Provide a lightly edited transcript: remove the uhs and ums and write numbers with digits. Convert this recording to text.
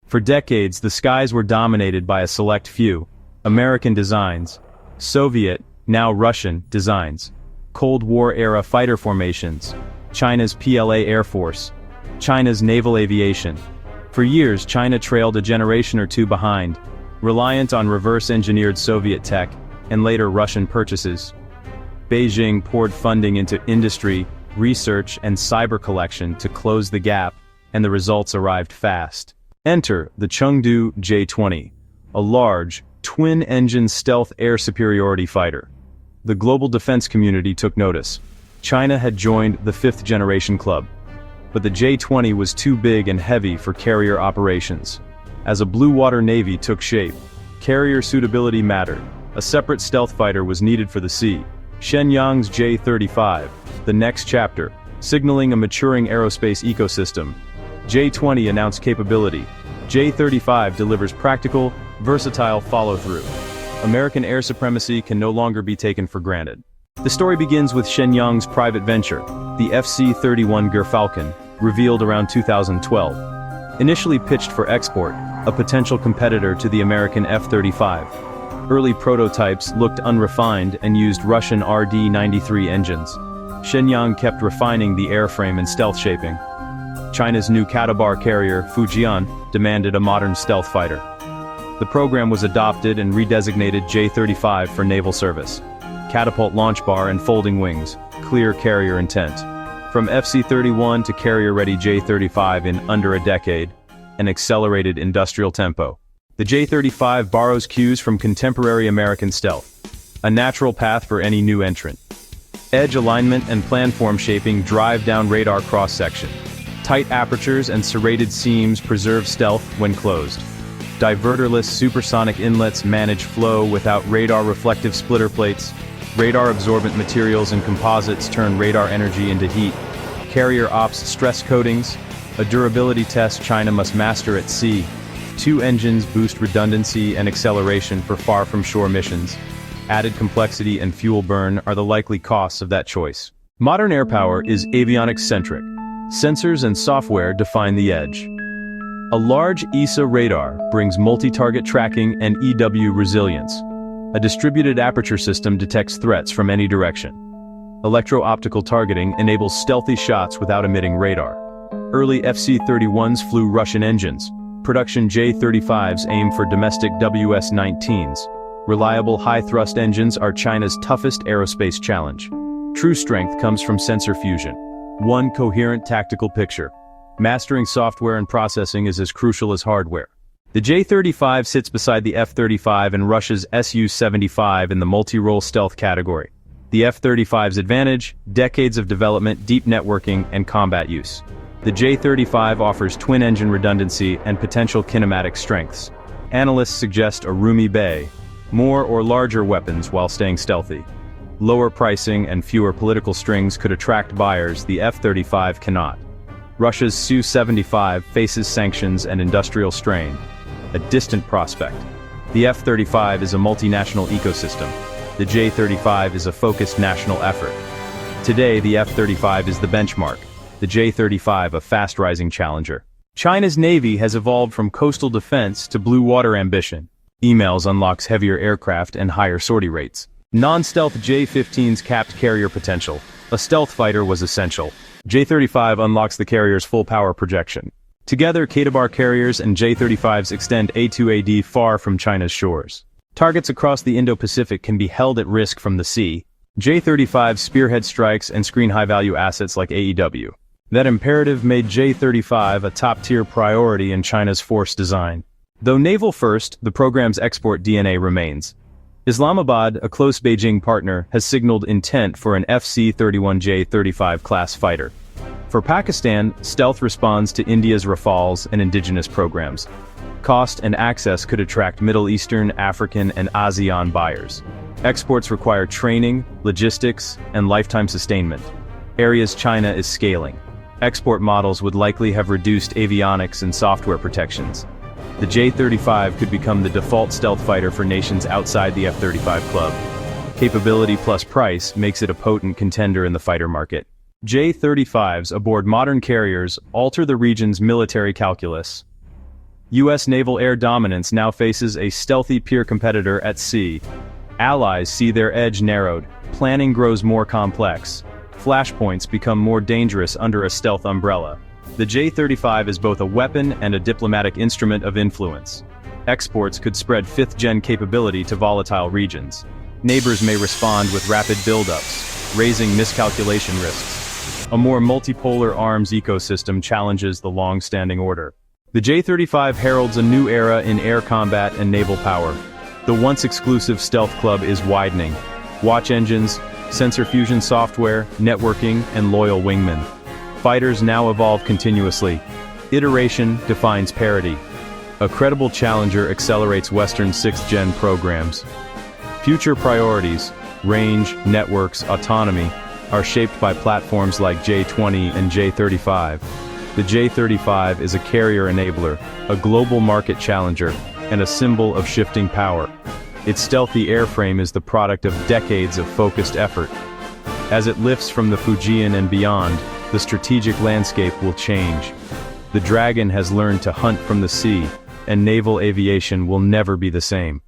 For decades, the skies were dominated by a select few: American designs, Soviet, now Russian, designs, Cold War-era fighter formations, China's PLA Air Force, China's naval aviation. For years, China trailed a generation or two behind, reliant on reverse-engineered Soviet tech, and later Russian purchases. Beijing poured funding into industry, research, and cyber collection to close the gap, and the results arrived fast. Enter the Chengdu J-20, a large, twin-engine stealth air superiority fighter. The global defense community took notice. China had joined the fifth-generation club. But the J-20 was too big and heavy for carrier operations. As a blue water navy took shape, carrier suitability mattered. A separate stealth fighter was needed for the sea. Shenyang's J-35, the next chapter, signaling a maturing aerospace ecosystem. J-20 announced capability. J-35 delivers practical, versatile follow-through. American air supremacy can no longer be taken for granted. The story begins with Shenyang's private venture, the FC-31 Gerfalcon, revealed around 2012. Initially pitched for export, a potential competitor to the American F-35. Early prototypes looked unrefined and used Russian RD-93 engines. Shenyang kept refining the airframe and stealth shaping. China's new Katabar carrier, Fujian, demanded a modern stealth fighter. The program was adopted and redesignated J-35 for naval service. Catapult launch bar and folding wings, clear carrier intent. From FC-31 to carrier-ready J-35 in under a decade, an accelerated industrial tempo. The J-35 borrows cues from contemporary American stealth, a natural path for any new entrant. Edge alignment and planform shaping drive down radar cross-section. Tight apertures and serrated seams preserve stealth when closed. Diverterless supersonic inlets manage flow without radar-reflective splitter plates. Radar-absorbent materials and composites turn radar energy into heat. Carrier ops stress coatings, a durability test China must master at sea. 2 engines boost redundancy and acceleration for far-from-shore missions. Added complexity and fuel burn are the likely costs of that choice. Modern air power is avionics-centric. Sensors and software define the edge. A large ESA radar brings multi-target tracking and EW resilience. A distributed aperture system detects threats from any direction. Electro-optical targeting enables stealthy shots without emitting radar. Early FC-31s flew Russian engines. Production J-35s aim for domestic WS-19s. Reliable high-thrust engines are China's toughest aerospace challenge. True strength comes from sensor fusion. One coherent tactical picture. Mastering software and processing is as crucial as hardware. The J-35 sits beside the F-35 and Russia's Su-75 in the multi-role stealth category. The F-35's advantage: decades of development, deep networking, and combat use. The J-35 offers twin-engine redundancy and potential kinematic strengths. Analysts suggest a roomy bay, more or larger weapons while staying stealthy. Lower pricing and fewer political strings could attract buyers the F-35 cannot. Russia's Su-75 faces sanctions and industrial strain, a distant prospect. The F-35 is a multinational ecosystem. The J-35 is a focused national effort. Today, the F-35 is the benchmark. The J-35 a fast-rising challenger. China's Navy has evolved from coastal defense to blue water ambition. Emails unlocks heavier aircraft and higher sortie rates. Non-stealth J-15's capped carrier potential. A stealth fighter was essential. J-35 unlocks the carrier's full power projection. Together, Katabar carriers and J-35s extend A2AD far from China's shores. Targets across the Indo-Pacific can be held at risk from the sea. J-35 spearhead strikes and screen high-value assets like AEW. That imperative made J-35 a top-tier priority in China's force design. Though naval first, the program's export DNA remains. Islamabad, a close Beijing partner, has signaled intent for an FC-31J-35 class fighter. For Pakistan, stealth responds to India's Rafales and indigenous programs. Cost and access could attract Middle Eastern, African, and ASEAN buyers. Exports require training, logistics, and lifetime sustainment. Areas China is scaling. Export models would likely have reduced avionics and software protections. The J-35 could become the default stealth fighter for nations outside the F-35 club. Capability plus price makes it a potent contender in the fighter market. J-35s aboard modern carriers alter the region's military calculus. US naval air dominance now faces a stealthy peer competitor at sea. Allies see their edge narrowed, planning grows more complex. Flashpoints become more dangerous under a stealth umbrella. The J-35 is both a weapon and a diplomatic instrument of influence. Exports could spread 5th-gen capability to volatile regions. Neighbors may respond with rapid buildups, raising miscalculation risks. A more multipolar arms ecosystem challenges the long-standing order. The J-35 heralds a new era in air combat and naval power. The once exclusive stealth club is widening. Watch engines, sensor fusion software, networking, and loyal wingmen. Fighters now evolve continuously. Iteration defines parity. A credible challenger accelerates Western 6th-gen programs. Future priorities, range, networks, autonomy, are shaped by platforms like J-20 and J-35. The J-35 is a carrier enabler, a global market challenger, and a symbol of shifting power. Its stealthy airframe is the product of decades of focused effort. As it lifts from the Fujian and beyond, the strategic landscape will change. The Dragon has learned to hunt from the sea, and naval aviation will never be the same.